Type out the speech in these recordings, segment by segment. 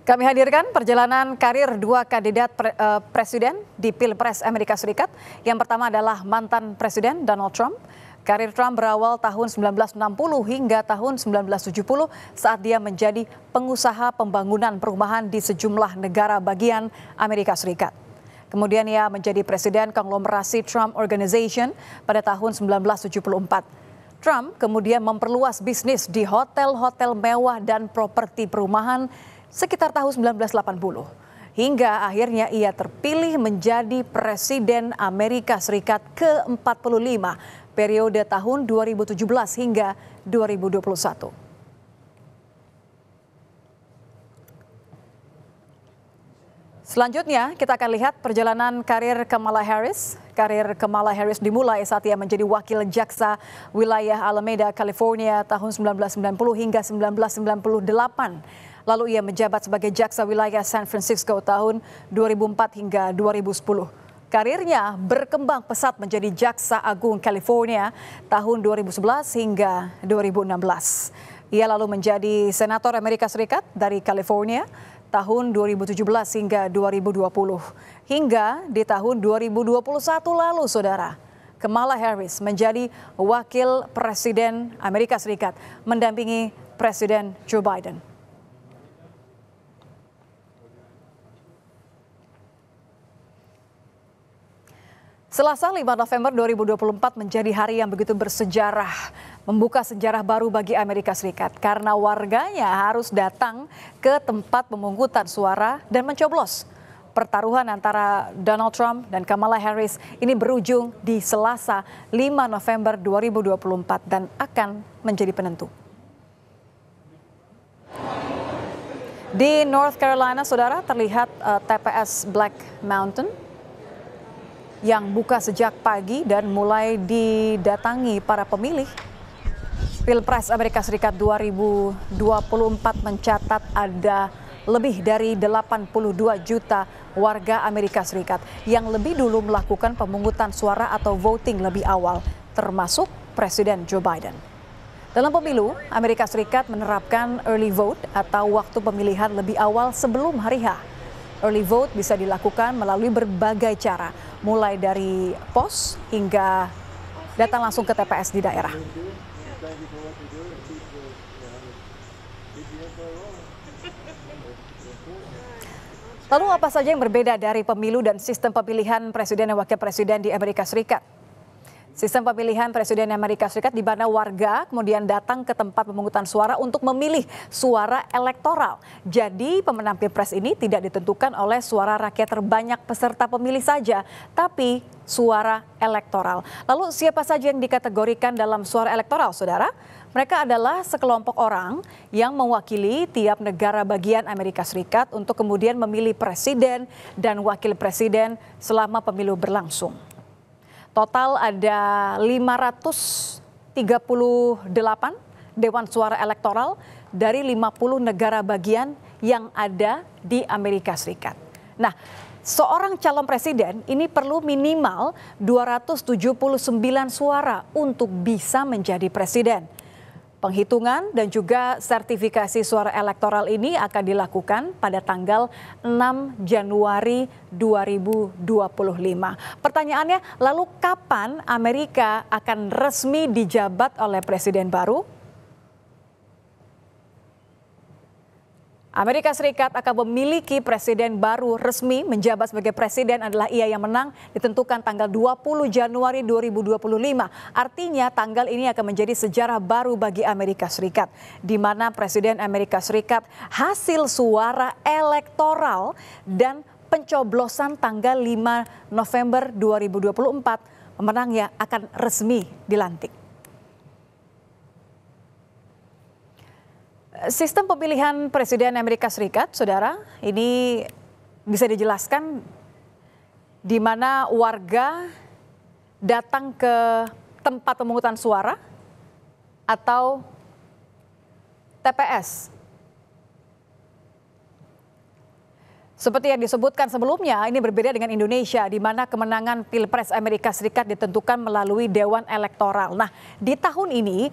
Kami hadirkan perjalanan karir dua kandidat presiden di Pilpres Amerika Serikat. Yang pertama adalah mantan Presiden Donald Trump. Karir Trump berawal tahun 1960 hingga tahun 1970 saat dia menjadi pengusaha pembangunan perumahan di sejumlah negara bagian Amerika Serikat. Kemudian ia menjadi presiden konglomerasi Trump Organization pada tahun 1974. Trump kemudian memperluas bisnis di hotel-hotel mewah dan properti perumahan sekitar tahun 1980. Hingga akhirnya ia terpilih menjadi Presiden Amerika Serikat ke-45 periode tahun 2017 hingga 2021. Selanjutnya kita akan lihat perjalanan karir Kamala Harris. Karir Kamala Harris dimulai saat ia menjadi wakil jaksa wilayah Alameda, California tahun 1990 hingga 1998. Lalu ia menjabat sebagai jaksa wilayah San Francisco tahun 2004 hingga 2010. Karirnya berkembang pesat menjadi jaksa agung California tahun 2011 hingga 2016. Ia lalu menjadi senator Amerika Serikat dari California tahun 2017 hingga 2020. Hingga di tahun 2021 lalu, saudara, Kamala Harris menjadi wakil presiden Amerika Serikat mendampingi Presiden Joe Biden. Selasa 5 November 2024 menjadi hari yang begitu bersejarah, membuka sejarah baru bagi Amerika Serikat karena warganya harus datang ke tempat pemungutan suara dan mencoblos. Pertaruhan antara Donald Trump dan Kamala Harris ini berujung di Selasa 5 November 2024 dan akan menjadi penentu. Di North Carolina, saudara, terlihat TPS Black Mountain yang buka sejak pagi dan mulai didatangi para pemilih. Pilpres Amerika Serikat 2024 mencatat ada lebih dari 82 juta warga Amerika Serikat yang lebih dulu melakukan pemungutan suara atau voting lebih awal, termasuk Presiden Joe Biden. Dalam pemilu, Amerika Serikat menerapkan early vote atau waktu pemilihan lebih awal sebelum hari H. Early vote bisa dilakukan melalui berbagai cara, mulai dari pos hingga datang langsung ke TPS di daerah. Lalu apa saja yang berbeda dari pemilu dan sistem pemilihan presiden dan wakil presiden di Amerika Serikat? Sistem pemilihan presiden Amerika Serikat di mana warga kemudian datang ke tempat pemungutan suara untuk memilih suara elektoral. Jadi pemenang Pilpres ini tidak ditentukan oleh suara rakyat terbanyak peserta pemilih saja, tapi suara elektoral. Lalu siapa saja yang dikategorikan dalam suara elektoral, saudara? Mereka adalah sekelompok orang yang mewakili tiap negara bagian Amerika Serikat untuk kemudian memilih presiden dan wakil presiden selama pemilu berlangsung. Total ada 538 dewan suara elektoral dari 50 negara bagian yang ada di Amerika Serikat. Nah, seorang calon presiden ini perlu minimal 279 suara untuk bisa menjadi presiden. Penghitungan dan juga sertifikasi suara elektoral ini akan dilakukan pada tanggal 6 Januari 2025. Pertanyaannya, lalu kapan Amerika akan resmi dijabat oleh presiden baru? Amerika Serikat akan memiliki presiden baru resmi menjabat sebagai presiden adalah ia yang menang ditentukan tanggal 20 Januari 2025. Artinya tanggal ini akan menjadi sejarah baru bagi Amerika Serikat di mana presiden Amerika Serikat hasil suara elektoral dan pencoblosan tanggal 5 November 2024 pemenangnya akan resmi dilantik. Sistem pemilihan presiden Amerika Serikat, saudara, ini bisa dijelaskan di mana warga datang ke tempat pemungutan suara atau TPS. Seperti yang disebutkan sebelumnya, ini berbeda dengan Indonesia, di mana kemenangan Pilpres Amerika Serikat ditentukan melalui Dewan Elektoral. Nah, di tahun ini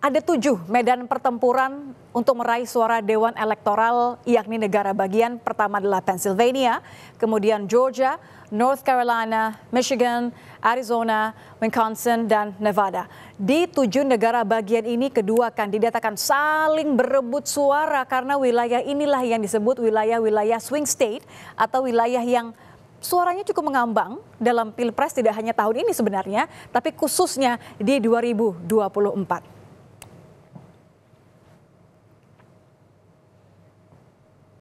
ada 7 medan pertempuran untuk meraih suara Dewan Elektoral, yakni negara bagian. Pertama adalah Pennsylvania, kemudian Georgia, North Carolina, Michigan, Arizona, Wisconsin, dan Nevada. Di 7 negara bagian ini, kedua kandidat akan saling berebut suara karena wilayah inilah yang disebut wilayah-wilayah swing state atau wilayah yang suaranya cukup mengambang dalam Pilpres tidak hanya tahun ini sebenarnya, tapi khususnya di 2024.